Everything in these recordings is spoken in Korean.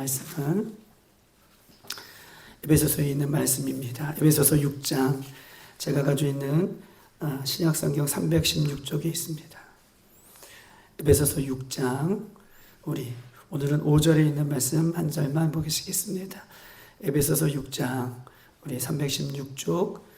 말씀은 에베소서에 있는 말씀입니다. 에베소서 6장, 제가 가지고 있는 신약성경 316쪽에 있습니다. 에베소서 6장, 오늘은 5절에 있는 말씀 한 절만 보시겠습니다. 에베소서 6장, 우리 316쪽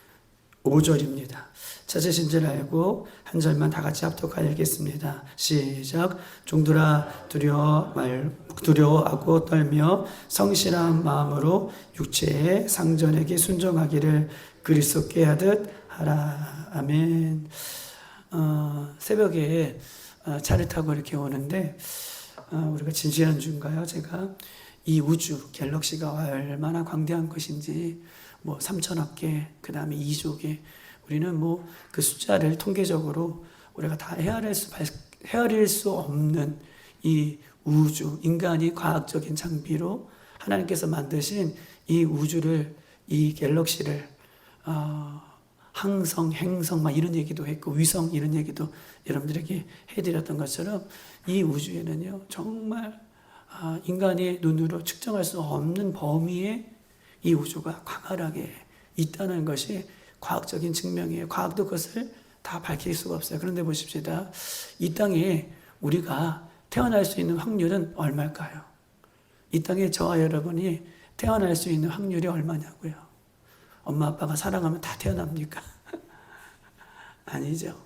5절입니다. 찾으신 줄 알고 한 절만 다 같이 합독하여 읽겠습니다. 시작. 종들아 두려워하고 떨며 성실한 마음으로 육체의 상전에게 순종하기를 그리스도께 하듯 하라. 아멘. 새벽에 차를 타고 이렇게 오는데 우리가 지난주인가요? 제가 이 우주 갤럭시가 얼마나 광대한 것인지 3천억 개, 그 다음에 2조 개, 우리는 그 숫자를 통계적으로 우리가 다 헤아릴 수 없는 이 우주, 인간이 과학적인 장비로 하나님께서 만드신 이 우주를, 이 갤럭시를 항성, 행성 이런 얘기도 했고 위성 이런 얘기도 여러분들에게 해드렸던 것처럼 이 우주에는요 정말 인간의 눈으로 측정할 수 없는 범위의 이 우주가 광활하게 있다는 것이 과학적인 증명이에요. 과학도 그것을 다 밝힐 수가 없어요. 그런데 보십시다. 이 땅에 우리가 태어날 수 있는 확률은 얼마일까요? 이 땅에 저와 여러분이 태어날 수 있는 확률이 얼마냐고요? 엄마 아빠가 사랑하면 다 태어납니까? 아니죠.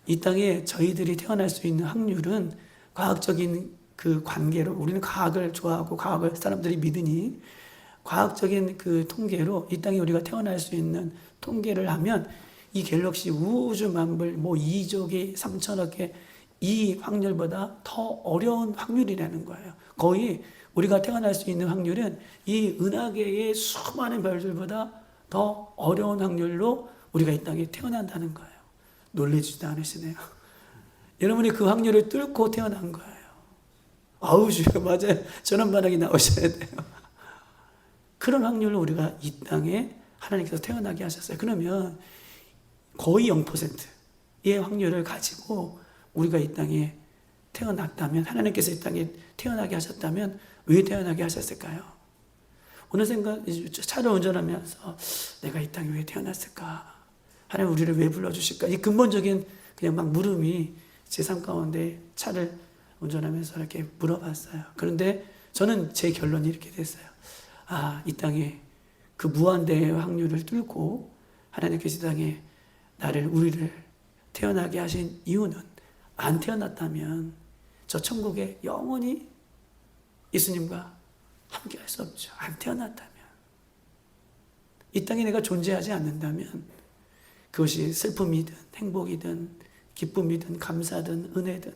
이 땅에 저희들이 태어날 수 있는 확률은 과학적인 그 관계로, 우리는 과학을 좋아하고 과학을 사람들이 믿으니 과학적인 그 통계로 이 땅에 우리가 태어날 수 있는 통계를 하면 이 갤럭시 우주 만물 2조 개, 3천억 개 이 확률보다 더 어려운 확률이라는 거예요. 거의 우리가 태어날 수 있는 확률은 이 은하계의 수많은 별들보다 더 어려운 확률로 우리가 이 땅에 태어난다는 거예요. 놀라지도 않으시네요. 여러분이 그 확률을 뚫고 태어난 거예요. 아우 주여, 맞아요. 저런 반응이 나오셔야 돼요. 그런 확률로 우리가 이 땅에 하나님께서 태어나게 하셨어요. 그러면 거의 0%의 확률을 가지고 우리가 이 땅에 태어났다면, 하나님께서 이 땅에 태어나게 하셨다면 왜 태어나게 하셨을까요? 어느 생각, 차를 운전하면서 내가 이 땅에 왜 태어났을까? 하나님 우리를 왜 불러주실까? 이 근본적인 그냥 막 물음이 제 삶 가운데 차를 운전하면서 이렇게 물어봤어요. 그런데 저는 제 결론이 이렇게 됐어요. 이 땅에 그 무한대의 확률을 뚫고 하나님께서 이 땅에 우리를 태어나게 하신 이유는, 안 태어났다면 저 천국에 영원히 예수님과 함께 할 수 없죠. 안 태어났다면. 이 땅에 내가 존재하지 않는다면 그것이 슬픔이든 행복이든 기쁨이든 감사든 은혜든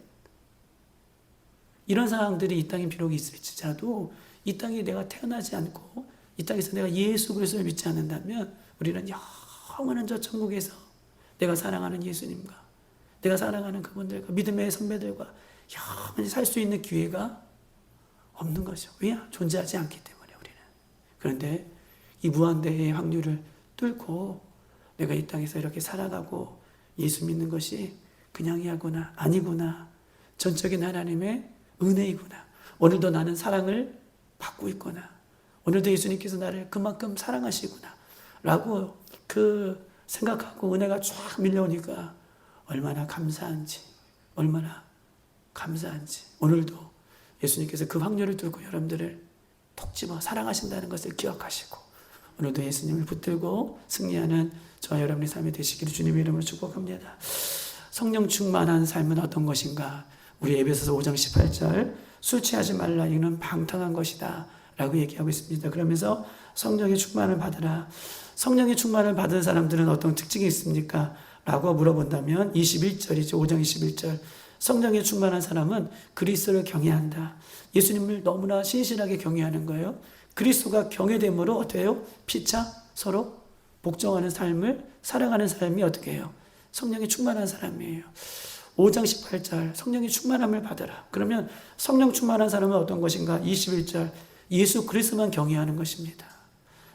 이런 상황들이 이 땅에 비록 있을지라도 이 땅에 내가 태어나지 않고 이 땅에서 내가 예수 그리스도를 믿지 않는다면 우리는 영원한 저 천국에서 내가 사랑하는 예수님과 내가 사랑하는 그분들과 믿음의 선배들과 영원히 살 수 있는 기회가 없는 거죠. 왜? 존재하지 않기 때문에 우리는. 그런데 이 무한대의 확률을 뚫고 내가 이 땅에서 이렇게 살아가고 예수 믿는 것이 그냥이구나, 아니구나, 전적인 하나님의 은혜이구나, 오늘도 나는 사랑을 받고 있구나, 오늘도 예수님께서 나를 그만큼 사랑하시구나 라고 생각하고 은혜가 쫙 밀려오니까 얼마나 감사한지 오늘도 예수님께서 그 확률을 뚫고 여러분들을 톡 집어 사랑하신다는 것을 기억하시고 오늘도 예수님을 붙들고 승리하는 저와 여러분의 삶이 되시기를 주님의 이름으로 축복합니다. 성령 충만한 삶은 어떤 것인가? 우리 에베소서 5장 18절 술 취하지 말라, 이는 방탕한 것이다 라고 얘기하고 있습니다. 그러면서 성령의 충만을 받으라. 성령의 충만을 받은 사람들은 어떤 특징이 있습니까? 라고 물어본다면 21절이죠. 5장 21절. 성령의 충만한 사람은 그리스도를 경외한다. 예수님을 너무나 신실하게 경외하는 거예요. 그리스도가 경외됨으로 어떻게 해요? 피차 서로 복종하는 삶을 살아가는 사람이 어떻게 해요? 성령이 충만한 사람이에요. 5장 18절 성령의 충만함을 받으라. 그러면 성령 충만한 사람은 어떤 것인가? 21절 예수 그리스도만 경외하는 것입니다.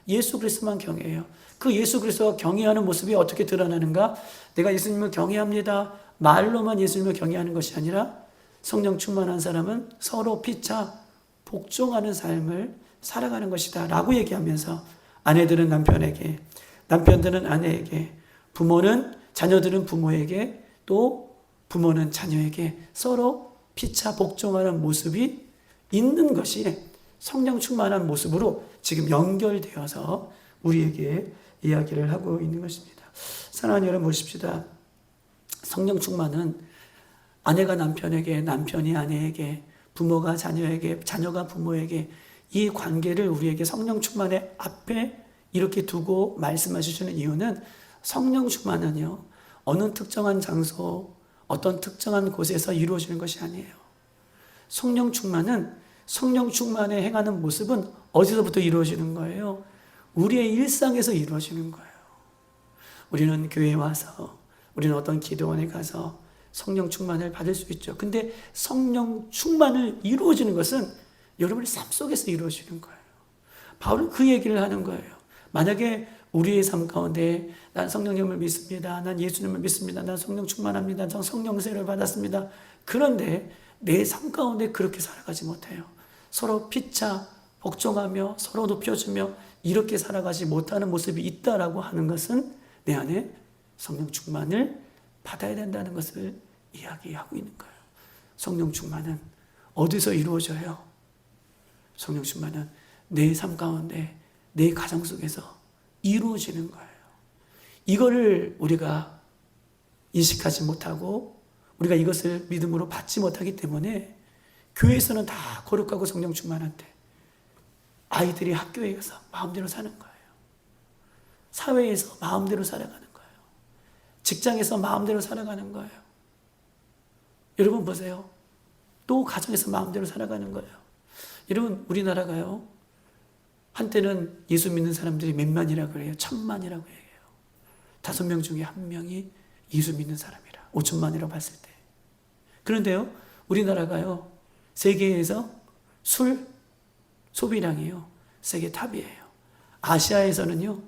예수 그리스도만 경외해요. 그 예수 그리스도가 경외하는 모습이 어떻게 드러나는가? 내가 예수님을 경외합니다. 말로만 예수님을 경외하는 것이 아니라 성령 충만한 사람은 서로 피차 복종하는 삶을 살아가는 것이다 라고 얘기하면서 아내들은 남편에게, 남편들은 아내에게, 부모는 자녀들은 부모에게, 또 부모는 자녀에게 서로 피차 복종하는 모습이 있는 것이 성령 충만한 모습으로 지금 연결되어서 우리에게 이야기를 하고 있는 것입니다. 사랑하는 여러분 보십시다. 성령 충만은 아내가 남편에게, 남편이 아내에게, 부모가 자녀에게, 자녀가 부모에게, 이 관계를 우리에게 성령 충만의 앞에 이렇게 두고 말씀하시는 이유는 성령 충만은요, 어느 특정한 장소, 어떤 특정한 곳에서 이루어지는 것이 아니에요. 성령 충만은, 성령 충만에 행하는 모습은 어디서부터 이루어지는 거예요? 우리의 일상에서 이루어지는 거예요. 우리는 교회에 와서, 우리는 어떤 기도원에 가서 성령 충만을 받을 수 있죠. 근데 성령 충만을 이루어지는 것은 여러분의 삶 속에서 이루어지는 거예요. 바울은 그 얘기를 하는 거예요. 만약에 우리의 삶 가운데 난 성령님을 믿습니다. 난 예수님을 믿습니다. 난 성령 충만합니다. 전 성령세를 받았습니다. 그런데 내 삶 가운데 그렇게 살아가지 못해요. 서로 피차 복종하며 서로 높여주며 이렇게 살아가지 못하는 모습이 있다라고 하는 것은 내 안에 성령 충만을 받아야 된다는 것을 이야기하고 있는 거예요. 성령 충만은 어디서 이루어져요? 성령 충만은 내 삶 가운데, 내 가정 속에서 이루어지는 거예요. 이거를 우리가 인식하지 못하고 우리가 이것을 믿음으로 받지 못하기 때문에 교회에서는 다 거룩하고 성령 충만한데 아이들이 학교에 가서 마음대로 사는 거예요. 사회에서 마음대로 살아가는 거예요. 직장에서 마음대로 살아가는 거예요. 여러분 보세요. 또 가정에서 마음대로 살아가는 거예요. 여러분 우리나라가요, 한때는 예수 믿는 사람들이 몇만이라고 그래요. 1000만이라고 얘기해요. 5명 중에 1명이 예수 믿는 사람이라. 5천만이라고 봤을 때. 그런데요, 우리나라가요, 세계에서 술 소비량이요, 세계 탑이에요. 아시아에서는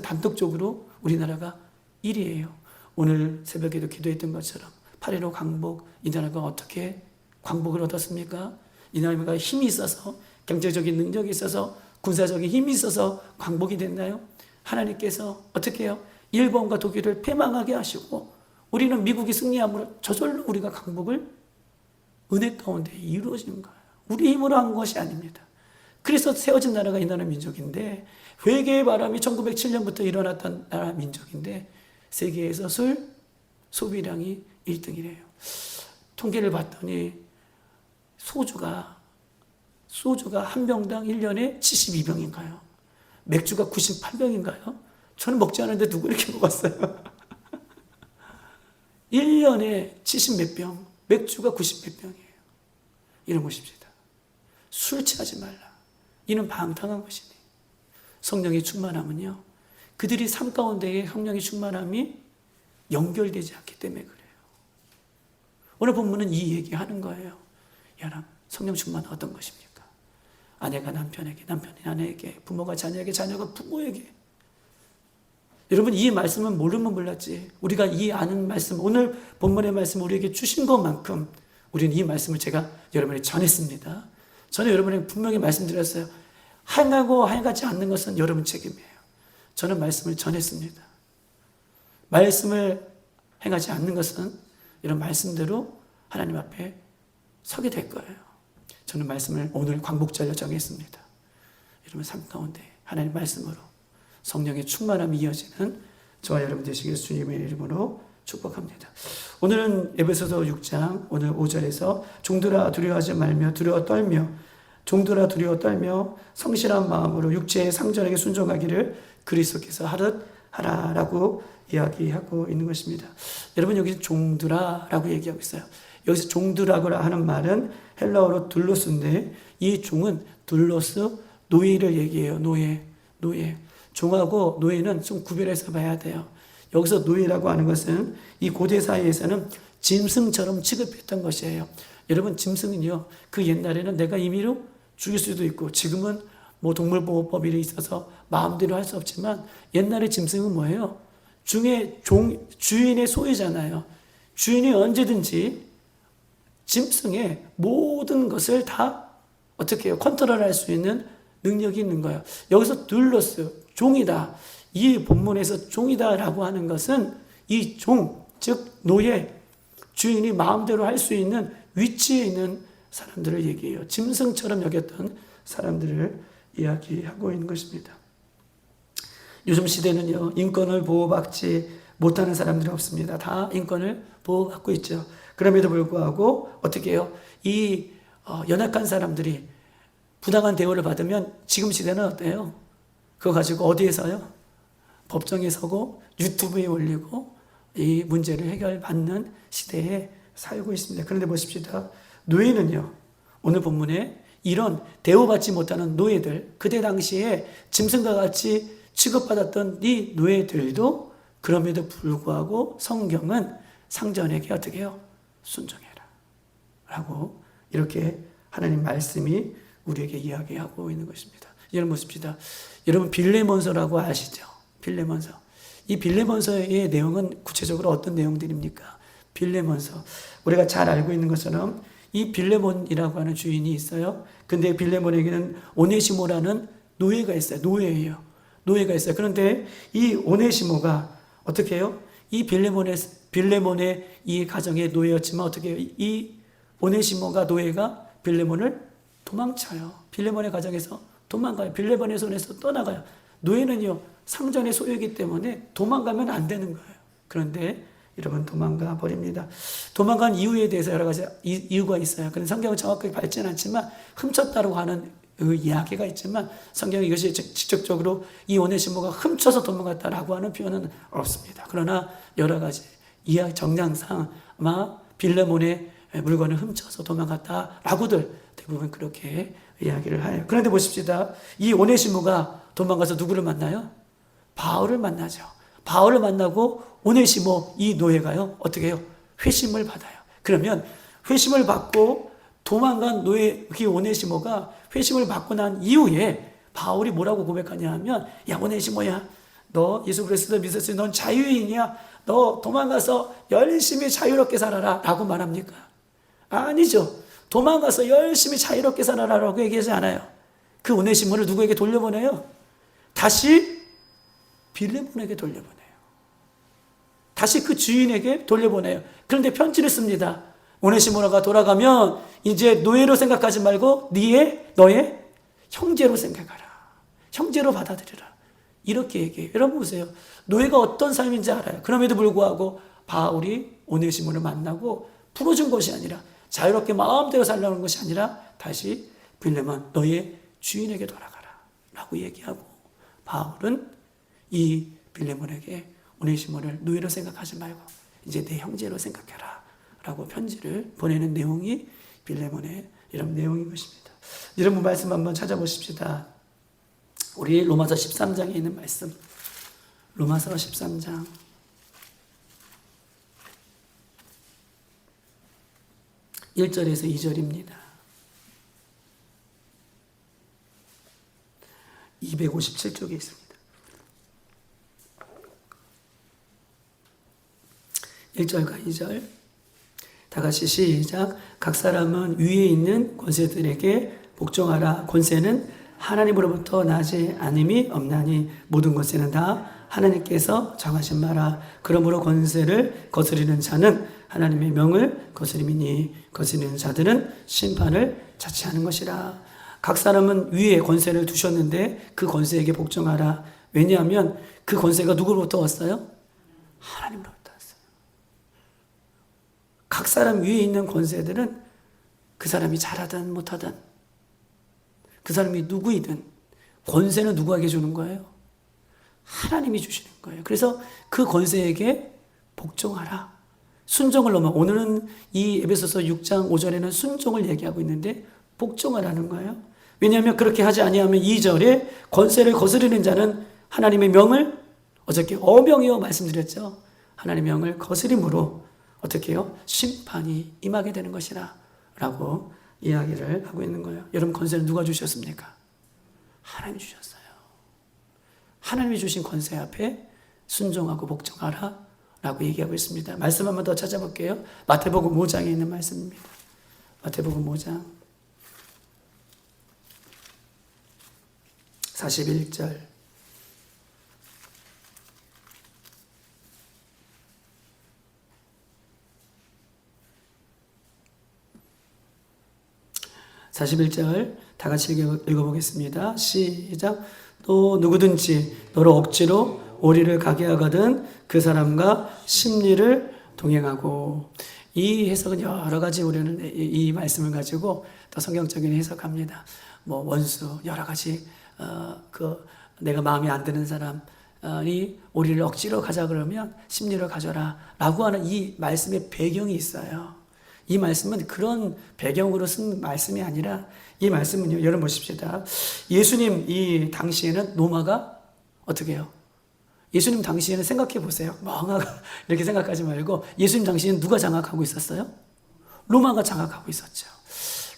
단독적으로 우리나라가 1위예요. 오늘 새벽에도 기도했던 것처럼 8.15 광복, 이 나라가 어떻게 광복을 얻었습니까? 이 나라가 힘이 있어서, 경제적인 능력이 있어서, 군사적인 힘이 있어서 광복이 됐나요? 하나님께서 어떻게 해요? 일본과 독일을 패망하게 하시고 우리는 미국이 승리함으로 저절로 우리가 광복을 은혜 가운데 이루어진 거예요. 우리 힘으로 한 것이 아닙니다. 그래서 세워진 나라가 이 나라 민족인데, 회개의 바람이 1907년부터 일어났던 나라 민족인데 세계에서 술 소비량이 1등이래요. 통계를 봤더니 소주가 한 병당 1년에 72병인가요? 맥주가 98병인가요? 저는 먹지 않았는데 누구 이렇게 먹었어요? 1년에 70몇 병, 맥주가 90몇 병이에요. 이런 것입니다. 술 취하지 말라. 이는 방탕한 것이니. 성령의 충만함은요, 그들이 삶 가운데에 성령의 충만함이 연결되지 않기 때문에 그래요. 오늘 본문은 이 얘기하는 거예요. 여러분, 성령 충만은 어떤 것입니까? 아내가 남편에게, 남편이 아내에게, 부모가 자녀에게, 자녀가 부모에게. 여러분, 이 말씀은 모르면 몰랐지. 우리가 이 아는 말씀, 오늘 본문의 말씀 우리에게 주신 것만큼 우리는 이 말씀을 제가 여러분에게 전했습니다. 저는 여러분에게 분명히 말씀드렸어요. 행하고 행하지 않는 것은 여러분 책임이에요. 저는 말씀을 전했습니다. 말씀을 행하지 않는 것은 이런 말씀대로 하나님 앞에 서게 될 거예요. 저는 말씀을 오늘 광복절로 정했습니다. 여러분 삶 가운데 하나님 말씀으로 성령의 충만함이 이어지는 저와 여러분 되시길 주님의 이름으로 축복합니다. 오늘은 에베소서 6장 오늘 5절에서 종들아 두려워하지 말며 두려워 떨며 종들아 두려워 떨며 성실한 마음으로 육체의 상전에게 순종하기를 그리스도께서 하듯 하라라고 이야기하고 있는 것입니다. 여러분 여기 종들아라고 얘기하고 있어요. 여기서 종들아고 하는 말은 헬라어로 둘로스인데 이 종은 둘로스 노예를 얘기해요. 노예. 종하고 노예는 좀 구별해서 봐야 돼요. 여기서 노예라고 하는 것은 이 고대 사회에서는 짐승처럼 취급했던 것이에요. 여러분 짐승은요, 그 옛날에는 내가 임의로 죽일 수도 있고 지금은 뭐 동물보호법이 있어서 마음대로 할 수 없지만 옛날에 짐승은 뭐예요? 주인의 소유잖아요. 주인이 언제든지 짐승의 모든 것을 다 어떻게 해요? 컨트롤할 수 있는 능력이 있는 거예요. 여기서 둘러스, 종이다. 이 본문에서 종이다라고 하는 것은 이 종, 즉 노예, 주인이 마음대로 할 수 있는 위치에 있는 사람들을 얘기해요. 짐승처럼 여겼던 사람들을 이야기하고 있는 것입니다. 요즘 시대는요, 인권을 보호받지 못하는 사람들이 없습니다. 다 인권을 보호받고 있죠. 그럼에도 불구하고 어떻게 해요? 이 연약한 사람들이 부당한 대우를 받으면 지금 시대는 어때요? 그거 가지고 어디에서요? 법정에 서고 유튜브에 올리고 이 문제를 해결받는 시대에 살고 있습니다. 그런데 보십시다. 노예는요, 오늘 본문에 이런 대우받지 못하는 노예들, 그때 당시에 짐승과 같이 취급받았던 이 노예들도 그럼에도 불구하고 성경은 상전에게 어떻게 해요? 순종해라 라고 이렇게 하나님 말씀이 우리에게 이야기하고 있는 것입니다. 여러분 보십시다. 여러분 빌레몬서라고 아시죠? 빌레몬서. 이 빌레몬서의 내용은 구체적으로 어떤 내용들입니까? 빌레몬서. 우리가 잘 알고 있는 것처럼 이 빌레몬이라고 하는 주인이 있어요. 근데 빌레몬에게는 오네시모라는 노예가 있어요. 노예예요. 노예가 있어요. 그런데 이 오네시모가 어떻게 해요? 이 빌레몬의 이 가정의 노예였지만 어떻게 해요? 이 오네시모가 노예가 빌레몬을 도망쳐요. 빌레몬의 가정에서 도망가요. 빌레몬의 손에서 떠나가요. 노예는요, 상전의 소유이기 때문에 도망가면 안 되는 거예요. 그런데 여러분 도망가 버립니다. 도망간 이유에 대해서 여러 가지 이유가 있어요. 그런데 성경은 정확하게 밝지는 않지만 훔쳤다고 하는 그 이야기가 있지만 성경이 이것이 직접적으로 이 오네시모가 훔쳐서 도망갔다라고 하는 표현은 없습니다. 그러나 여러 가지 이야기 정량상 아마 빌레몬의 물건을 훔쳐서 도망갔다라고들 대부분 그렇게 이야기를 해요. 그런데 보십시다. 이 오네시모가 도망가서 누구를 만나요? 바울을 만나죠. 바울을 만나고 오네시모 이 노예가요 어떻게 해요? 회심을 받아요. 그러면 회심을 받고 도망간 노예 그 오네시모가 회심을 받고 난 이후에 바울이 뭐라고 고백하냐 하면, 야 오네시모야, 너 예수 그리스도 믿었으니 넌 자유인이야. 너 도망가서 열심히 자유롭게 살아라 라고 말합니까? 아니죠. 도망가서 열심히 자유롭게 살아라 라고 얘기하지 않아요. 그 오네시모를 누구에게 돌려보내요? 다시 빌레몬에게 돌려보내요. 다시 그 주인에게 돌려보내요. 그런데 편지를 씁니다. 오네시모가 돌아가면 이제 노예로 생각하지 말고 너의 형제로 생각하라. 형제로 받아들여라. 이렇게 얘기해요. 여러분 보세요. 노예가 어떤 삶인지 알아요. 그럼에도 불구하고 바울이 오네시모를 만나고 풀어준 것이 아니라, 자유롭게 마음대로 살라는 것이 아니라 다시 빌레몬 너의 주인에게 돌아가라 라고 얘기하고, 바울은 이 빌레몬에게 오네시모를 노예로 생각하지 말고 이제 내 형제로 생각해라 라고 편지를 보내는 내용이 빌레몬의 이런 내용인 것입니다. 여러분 말씀 한번 찾아보십시다. 우리 로마서 13장에 있는 말씀, 로마서 13장 1절에서 2절입니다. 257쪽에 있습니다. 1절과 2절 다 같이 시작. 각 사람은 위에 있는 권세들에게 복종하라. 권세는 하나님으로부터 나지 않음이 없나니 모든 권세는 다 하나님께서 정하신 바라. 그러므로 권세를 거스르는 자는 하나님의 명을 거스림이니 거스르는 자들은 심판을 자취하는 것이라. 각 사람은 위에 권세를 두셨는데 그 권세에게 복종하라. 왜냐하면 그 권세가 누구로부터 왔어요? 하나님으로부터 왔어요. 각 사람 위에 있는 권세들은 그 사람이 잘하든 못하든, 그 사람이 누구이든 권세는 누구에게 주는 거예요? 하나님이 주시는 거예요. 그래서 그 권세에게 복종하라. 순종을 넘어. 오늘은 이 에베소서 6장 5절에는 순종을 얘기하고 있는데 복종하라는 거예요. 왜냐하면 그렇게 하지 아니하면 2절에 권세를 거스르는 자는 하나님의 명을 어저께 어명이요 말씀드렸죠. 하나님의 명을 거스림으로 어떻게 해요? 심판이 임하게 되는 것이라 라고 이야기를 하고 있는 거예요. 여러분 권세를 누가 주셨습니까? 하나님이 주셨어요. 하나님이 주신 권세 앞에 순종하고 복종하라 라고 얘기하고 있습니다. 말씀 한번 더 찾아볼게요. 마태복음 5장에 있는 말씀입니다. 마태복음 5장 41절. 다 같이 읽어보겠습니다. 시작. 또 누구든지 너를 억지로 오리를 가게 하거든 그 사람과 심리를 동행하고. 이 해석은 여러 가지 우리는 이 말씀을 가지고 또 성경적인 해석합니다. 뭐 원수 여러 가지 내가 마음에 안 드는 사람이 오리를 억지로 가자 그러면 심리를 가져라 라고 하는 이 말씀의 배경이 있어요. 이 말씀은 그런 배경으로 쓴 말씀이 아니라 이 말씀은요, 여러분 보십시다. 예수님 이 당시에는 로마가 어떻게 해요? 예수님 당시에는 생각해 보세요. 멍하가 이렇게 생각하지 말고 예수님 당시에는 누가 장악하고 있었어요? 로마가 장악하고 있었죠.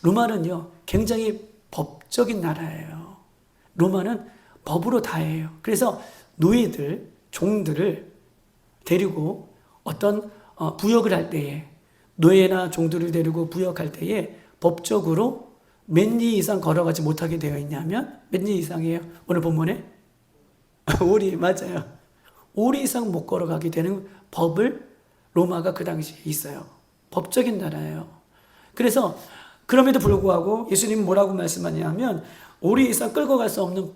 로마는요, 굉장히 법적인 나라예요. 로마는 법으로 다 해요. 그래서 노예들, 종들을 데리고 어떤 부역을 할 때에 노예나 종들을 데리고 부역할 때에 법적으로 몇 리 이상 걸어가지 못하게 되어 있냐면 몇 리 이상이에요? 오늘 본문에? 오리, 맞아요. 오리 이상 못 걸어가게 되는 법을 로마가 그 당시에 있어요. 법적인 나라예요. 그래서 그럼에도 불구하고 예수님은 뭐라고 말씀하냐면 오리 이상 끌고 갈 수 없는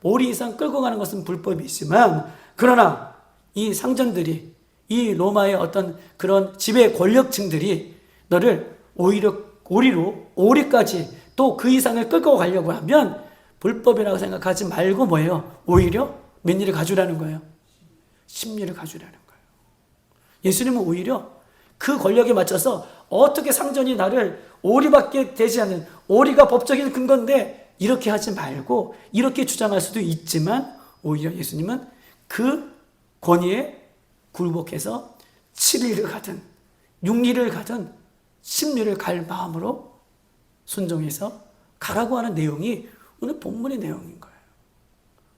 오리 이상 끌고 가는 것은 불법이지만 그러나 이 상전들이 이 로마의 어떤 그런 지배 권력층들이 너를 오리로 오리까지 또 그 이상을 끌고 가려고 하면 불법이라고 생각하지 말고 뭐예요? 오히려 몇 리를 가져라는 거예요? 심리를 가져라는 거예요. 예수님은 오히려 그 권력에 맞춰서 어떻게 상전이 나를 오리밖에 되지 않는 오리가 법적인 근거인데 이렇게 하지 말고 이렇게 주장할 수도 있지만 오히려 예수님은 그 권위에 굴복해서 7리를 가든 6리를 가든 10리를 갈 마음으로 순종해서 가라고 하는 내용이 오늘 본문의 내용인 거예요.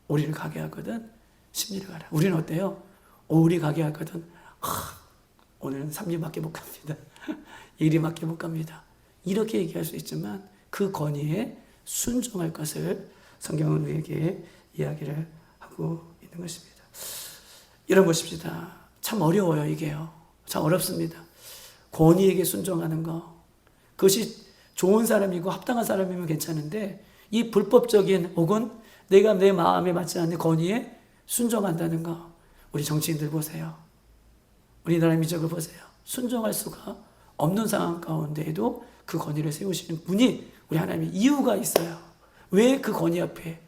오리를 가게 하거든 10리를 가라. 우리는 어때요? 오리 가게 하거든 오늘은 3리밖에 못 갑니다. 1리밖에 못 갑니다. 이렇게 얘기할 수 있지만 그 권위에 순종할 것을 성경은 우리에게 이야기를 하고 있는 것입니다. 여러분 보십시다. 참 어려워요, 이게요. 참 어렵습니다. 권위에게 순종하는 거. 그것이 좋은 사람이고 합당한 사람이면 괜찮은데 이 불법적인 혹은 내가 내 마음에 맞지 않는 권위에 순종한다는 거. 우리 정치인들 보세요. 우리나라 민족을 보세요. 순종할 수가 없는 상황 가운데에도 그 권위를 세우시는 분이 우리 하나님의 이유가 있어요. 왜 그 권위 앞에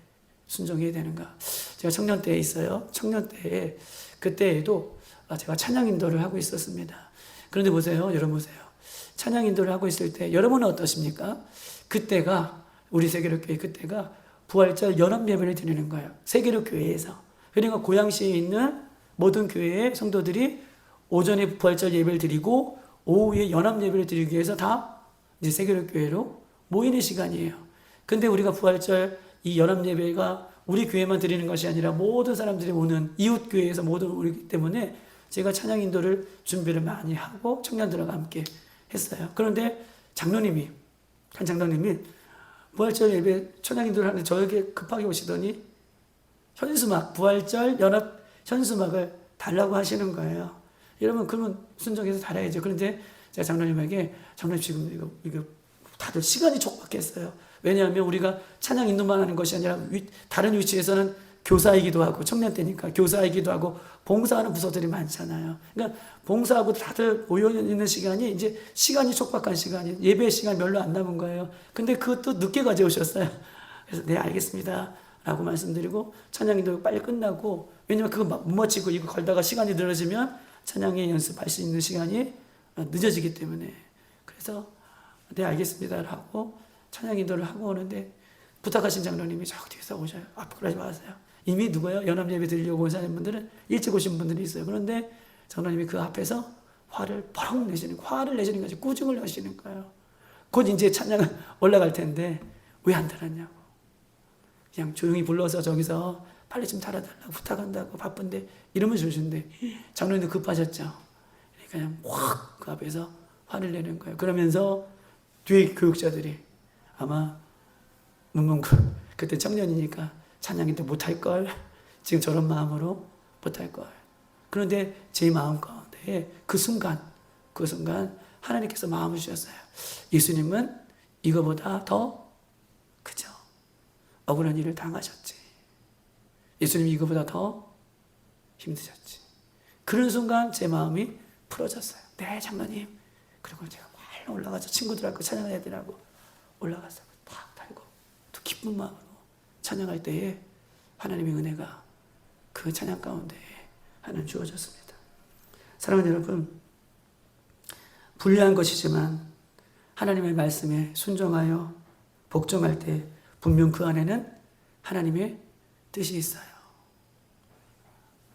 순종해야 되는가? 제가 청년 때에 있어요. 청년 때에 그때에도 제가 찬양 인도를 하고 있었습니다. 그런데 보세요. 여러분 보세요. 찬양 인도를 하고 있을 때 여러분은 어떠십니까? 그때가 우리 세계로교회 그때가 부활절 연합 예배를 드리는 거예요. 세계로교회에서. 그러니까 고양시에 있는 모든 교회의 성도들이 오전에 부활절 예배를 드리고 오후에 연합 예배를 드리기 위해서 다 이제 세계로교회로 모이는 시간이에요. 근데 우리가 부활절 이 연합 예배가 우리 교회만 드리는 것이 아니라 모든 사람들이 오는 이웃 교회에서 모두 오기 때문에 제가 찬양 인도를 준비를 많이 하고 청년들과 함께 했어요. 그런데 한 장로님이 부활절 예배 찬양 인도를 하는데 저에게 급하게 오시더니 부활절 연합 현수막을 달라고 하시는 거예요. 여러분 그러면 순종해서 달아야죠. 그런데 제가 장로님에게 장로님 지금 이거 다들 시간이 촉박했어요. 왜냐하면 우리가 찬양 인도만 하는 것이 아니라 다른 위치에서는 교사이기도 하고 청년 때니까 교사이기도 하고 봉사하는 부서들이 많잖아요. 그러니까 봉사하고 다들 모여있는 시간이 이제 시간이 촉박한 시간이 예배 시간 별로 안 남은 거예요. 근데 그것도 늦게 가져오셨어요. 그래서 네 알겠습니다 라고 말씀드리고 찬양인도 빨리 끝나고 왜냐면 그거 못 마치고 이거 걸다가 시간이 늘어지면 찬양에 연습할 수 있는 시간이 늦어지기 때문에 그래서 네 알겠습니다 라고 찬양 인도를 하고 오는데 부탁하신 장로님이 저 뒤에서 오셔요. 앞으로 하지 마세요. 이미 누구예요? 연합예배 드리려고 온 사람분들은 일찍 오신 분들이 있어요. 그런데 장로님이 그 앞에서 화를 내시는 거지. 꾸중을 하시는 거예요. 곧 이제 찬양 올라갈 텐데 왜 안 달았냐고. 그냥 조용히 불러서 저기서 빨리 좀 달아달라고 부탁한다고 바쁜데 이러면 주신데 장로님도 급하셨죠. 그냥 확 그 앞에서 화를 내는 거예요. 그러면서 뒤에 교육자들이 아마 그때 청년이니까 찬양인데 못할걸. 지금 저런 마음으로 못할걸. 그런데 제 마음 가운데 그 순간 하나님께서 마음을 주셨어요. 예수님은 이거보다 더 그죠? 억울한 일을 당하셨지. 예수님이 이거보다 더 힘드셨지. 그런 순간 제 마음이 풀어졌어요. 네, 장로님. 그리고 제가 말 올라가서 친구들하고 찬양할 애들하고 올라가서 탁 달고 또 기쁜 마음으로 찬양할 때에 하나님의 은혜가 그 찬양 가운데 하나님 주어졌습니다. 사랑하는 여러분, 불리한 것이지만 하나님의 말씀에 순종하여 복종할 때 분명 그 안에는 하나님의 뜻이 있어요.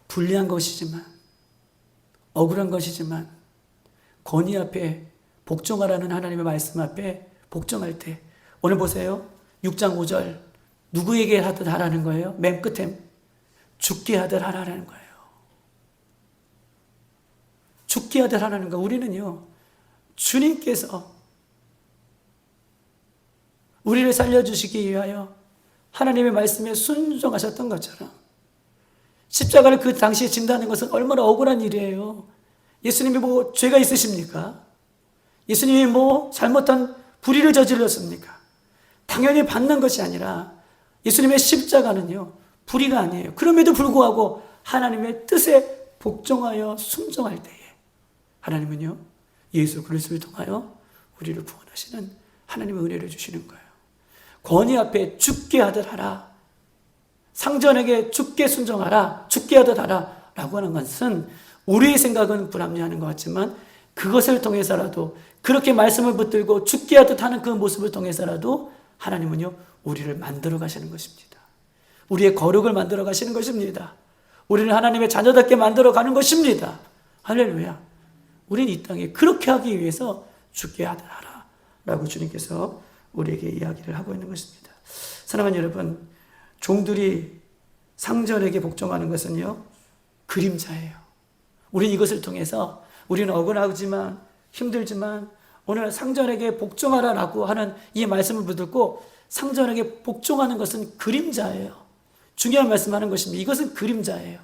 불리한 것이지만, 억울한 것이지만 권위 앞에 복종하라는 하나님의 말씀 앞에 복종할 때, 오늘 보세요. 6장 5절 누구에게 하듯 하라는 거예요? 맨 끝에 죽게 하듯 하라는 거예요. 죽게 하듯 하라는 거. 우리는요, 주님께서 우리를 살려주시기 위하여 하나님의 말씀에 순종하셨던 것처럼 십자가를 그 당시에 진다는 것은 얼마나 억울한 일이에요. 예수님이 뭐 죄가 있으십니까? 예수님이 뭐 잘못한 불의를 저질렀습니까? 당연히 받는 것이 아니라 예수님의 십자가는요, 불의가 아니에요. 그럼에도 불구하고 하나님의 뜻에 복종하여 순종할 때에 하나님은요, 예수 그리스도를 통하여 우리를 구원하시는 하나님의 은혜를 주시는 거예요. 권위 앞에 죽게 하듯 하라. 상전에게 죽게 순종하라. 죽게 하듯 하라. 라고 하는 것은 우리의 생각은 불합리하는 것 같지만 그것을 통해서라도, 그렇게 말씀을 붙들고 죽게 하듯 하는 그 모습을 통해서라도 하나님은요, 우리를 만들어 가시는 것입니다. 우리의 거룩을 만들어 가시는 것입니다. 우리를 하나님의 자녀답게 만들어 가는 것입니다. 할렐루야. 우리는 이 땅에 그렇게 하기 위해서 죽게 하듯 하라 라고 주님께서 우리에게 이야기를 하고 있는 것입니다. 사랑하는 여러분, 종들이 상전에게 복종하는 것은요, 그림자예요. 우리는 이것을 통해서 우리는 억울하지만 힘들지만 오늘 상전에게 복종하라라고 하는 이 말씀을 붙들고 상전에게 복종하는 것은 그림자예요. 중요한 말씀하는 것입니다. 이것은 그림자예요.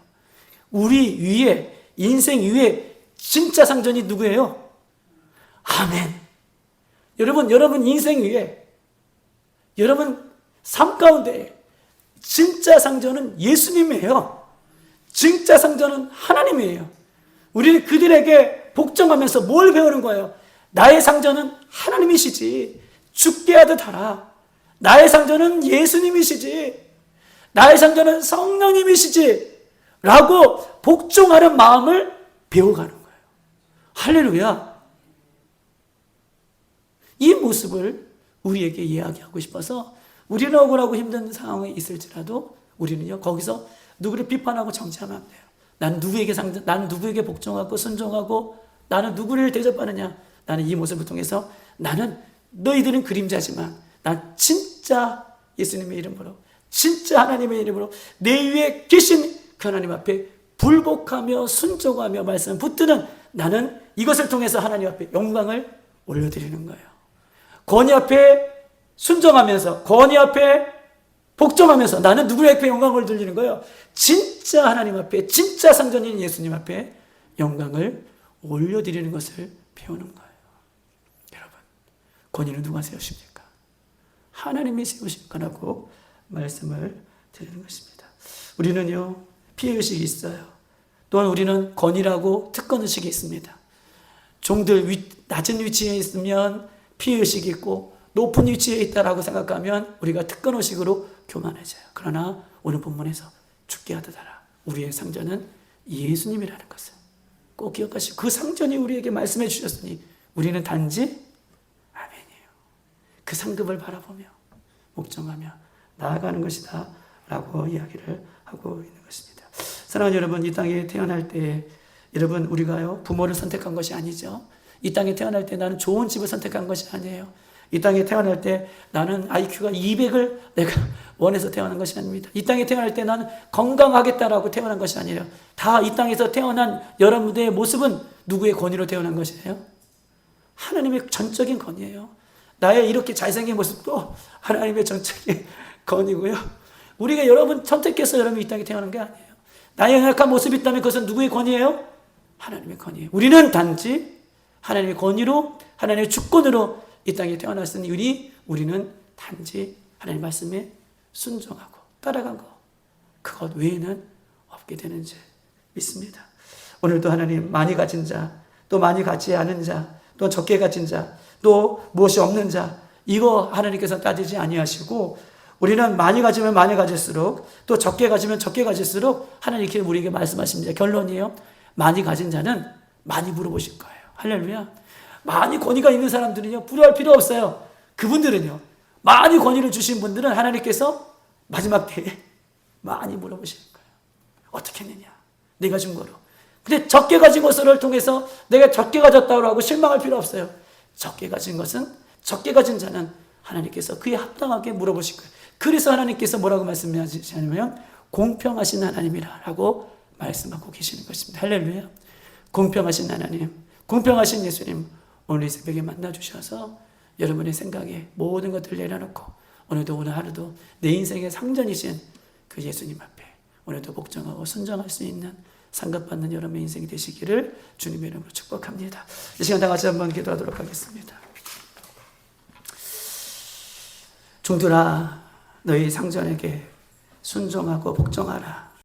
우리 위에, 인생 위에 진짜 상전이 누구예요? 아멘. 여러분 인생 위에, 여러분 삶 가운데 진짜 상전은 예수님이에요. 진짜 상전은 하나님이에요. 우리는 그들에게 복종하면서 뭘 배우는 거예요? 나의 상전은 하나님이시지. 죽게 하듯 하라. 나의 상전은 예수님이시지. 나의 상전은 성령님이시지. 라고 복종하는 마음을 배워가는 거예요. 할렐루야. 이 모습을 우리에게 이야기하고 싶어서 우리는 억울하고 힘든 상황에 있을지라도 우리는요, 거기서 누구를 비판하고 정죄하면 안 돼요. 나는 누구에게 복종하고 순종하고 나는 누구를 대접하느냐. 나는 이 모습을 통해서 나는 너희들은 그림자지만 난 진짜 예수님의 이름으로, 진짜 하나님의 이름으로 내 위에 계신 그 하나님 앞에 불복하며 순종하며 말씀 붙드는 나는 이것을 통해서 하나님 앞에 영광을 올려드리는 거예요. 권위 앞에 순종하면서, 권위 앞에 복종하면서 나는 누구의 앞에 영광을 돌리는 거예요? 진짜 하나님 앞에, 진짜 상전인 예수님 앞에 영광을 올려드리는 것을 배우는 거예요. 여러분, 권위는 누가 세우십니까? 하나님이 세우실 거라고 말씀을 드리는 것입니다. 우리는요, 피해의식이 있어요. 또한 우리는 권위라고 특권의식이 있습니다. 종들 낮은 위치에 있으면 피해의식이 있고 높은 위치에 있다라고 생각하면 우리가 특권의식으로 교만해져요. 그러나 오늘 본문에서 죽게 하듯 하라. 우리의 상전은 예수님이라는 것을 꼭 기억하시고, 그 상전이 우리에게 말씀해 주셨으니 우리는 단지 아멘이에요. 그 상급을 바라보며 복종하며 나아가는 것이다 라고 이야기를 하고 있는 것입니다. 사랑하는 여러분, 이 땅에 태어날 때 여러분, 우리가요, 부모를 선택한 것이 아니죠. 이 땅에 태어날 때 나는 좋은 집을 선택한 것이 아니에요. 이 땅에 태어날 때 나는 IQ가 200을 내가 원해서 태어난 것이 아닙니다. 이 땅에 태어날 때 나는 건강하겠다라고 태어난 것이 아니라 다 이 땅에서 태어난 여러분들의 모습은 누구의 권위로 태어난 것이에요? 하나님의 전적인 권위예요. 나의 이렇게 잘생긴 모습도 하나님의 전적인 권위고요. 우리가 여러분 선택해서 여러분 이 땅에 태어난 게 아니에요. 나의 연약한 모습이 있다면 그것은 누구의 권위예요? 하나님의 권위예요. 우리는 단지 하나님의 권위로, 하나님의 주권으로 이 땅에 태어났으니 우리는 단지 하나님의 말씀에 순종하고 따라간 거, 그것 외에는 없게 되는 줄 믿습니다. 오늘도 하나님, 많이 가진 자, 또 많이 가지 않은 자, 또 적게 가진 자, 또 무엇이 없는 자, 이거 하나님께서 따지지 아니하시고 우리는 많이 가지면 많이 가질수록, 또 적게 가지면 적게 가질수록 하나님께 우리에게 말씀하십니다. 결론이에요. 많이 가진 자는 많이 물어보실 거예요. 할렐루야. 많이 권위가 있는 사람들은요, 부러워할 필요 없어요. 그분들은요, 많이 권위를 주신 분들은 하나님께서 마지막 때에 많이 물어보실 거예요. 어떻게 했느냐? 내가 준 거로. 근데 적게 가진 것을 통해서 내가 적게 가졌다고 하고 실망할 필요 없어요. 적게 가진 것은, 적게 가진 자는 하나님께서 그에 합당하게 물어보실 거예요. 그래서 하나님께서 뭐라고 말씀하시냐면 공평하신 하나님이라고 말씀하고 계시는 것입니다. 할렐루야. 공평하신 하나님, 공평하신 예수님, 오늘 이 새벽에 만나주셔서 여러분의 생각에 모든 것들을 내려놓고 오늘도, 오늘 하루도 내 인생의 상전이신 그 예수님 앞에 오늘도 복종하고 순종할 수 있는 상급받는 여러분의 인생이 되시기를 주님의 이름으로 축복합니다. 이 시간 다 같이 한번 기도하도록 하겠습니다. 종들아, 너희 상전에게 순종하고 복종하라.